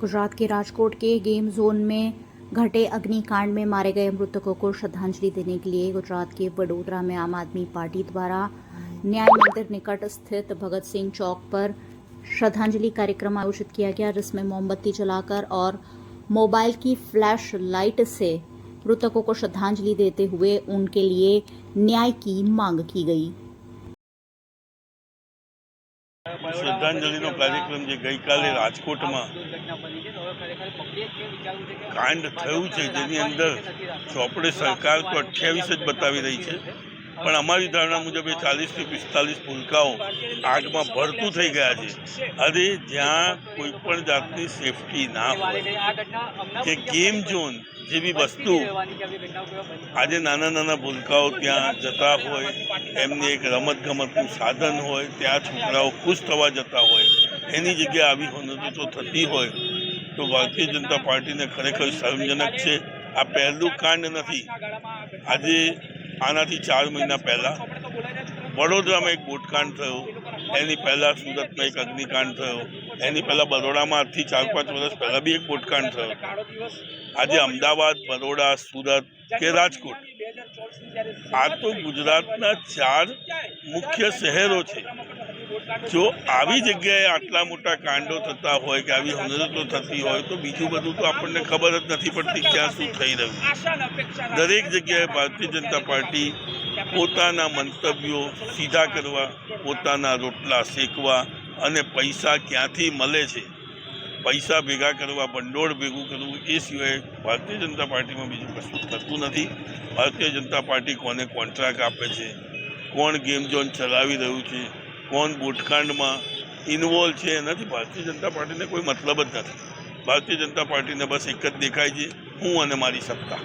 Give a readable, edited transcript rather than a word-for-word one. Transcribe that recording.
गुजरात के राजकोट के game zone में घटे अग्निकांड में मारे गए मृतकों को श्रद्धांजलि देने के लिए गुजरात के वडोदरा में आम आदमी पार्टी द्वारा न्याय मंदिर निकट स्थित भगत सिंह चौक पर श्रद्धांजलि कार्यक्रम आयोजित किया गया, जिसमें मोमबत्ती जलाकर और मोबाइल की फ्लैश लाइट से मृतकों को श्रद्धांजलि देते हुए उनके लिए न्याय की मांग की गई। શ્રદ્ધાંજલિનો કાર્યક્રમ જે ગઈકાલે રાજકોટમાં કાંડ થયું છે, જેની અંદર ચોપડે સરકાર તો 28 જ બતાવી રહી છે, પણ અમારી ધારણા મુજબ એ 40 થી 45 ભૂલકાઓ આગમાં ભરતું થઈ ગયા છે। અને જ્યાં કોઈ પણ જાતની સેફટી ના હોય કે ગેમ ઝોન જેવી વસ્તુ આજે નાના નાના ભૂલકાઓ ત્યાં જતા હોય, એમને એક રમતગમતનું સાધન હોય, ત્યાં છોકરાઓ ખુશ થવા જતા હોય, એની જગ્યાએ આવી હોનરતો થતી હોય તો ભારતીય જનતા પાર્ટીને ખરેખર શરમજનક છે। આ પહેલું કાંડ નથી। આજે આનાથી 4 મહિના પહેલાં વડોદરામાં એક બોટકાંડ થયો, એની પહેલાં સુરતમાં એક અગ્નિકાંડ થયો, એની પહેલાં બરોડામાં આજથી 4-5 વર્ષ પહેલાં બી એક બોટકાંડ થયો। આજે અમદાવાદ, બરોડા, સુરત કે રાજકોટ, આ તો ગુજરાતના 4 મુખ્ય શહેરો છે। જો આવી જગ્યાએ આટલા મોટા કાંડો થતા હોય કે આવી હોનરતો થતી હોય તો બીજું બધું તો આપણને ખબર જ નથી પડતી ક્યાં શું થઈ રહ્યું। દરેક જગ્યાએ ભારતીય જનતા પાર્ટી પોતાના મંતવ્યો સીધા કરવા, પોતાના રોટલા શેકવા અને પૈસા ક્યાંથી મળે છે, પૈસા ભેગા કરવા, ભંડોળ ભેગું કરવું, એ સિવાય ભારતીય જનતા પાર્ટીમાં બીજું કશું થતું નથી। ભારતીય જનતા પાર્ટી કોને કોન્ટ્રાક્ટ આપે છે, કોણ ગેમ ઝોન ચલાવી રહ્યું છે, કોણ બોટકાંડમાં ઇન્વોલ્વ છે, એનાથી ભારતીય જનતા પાર્ટીને કોઈ મતલબ જ નથી। ભારતીય જનતા પાર્ટીને બસ એક જ દેખાય છે, હું અને મારી સત્તા।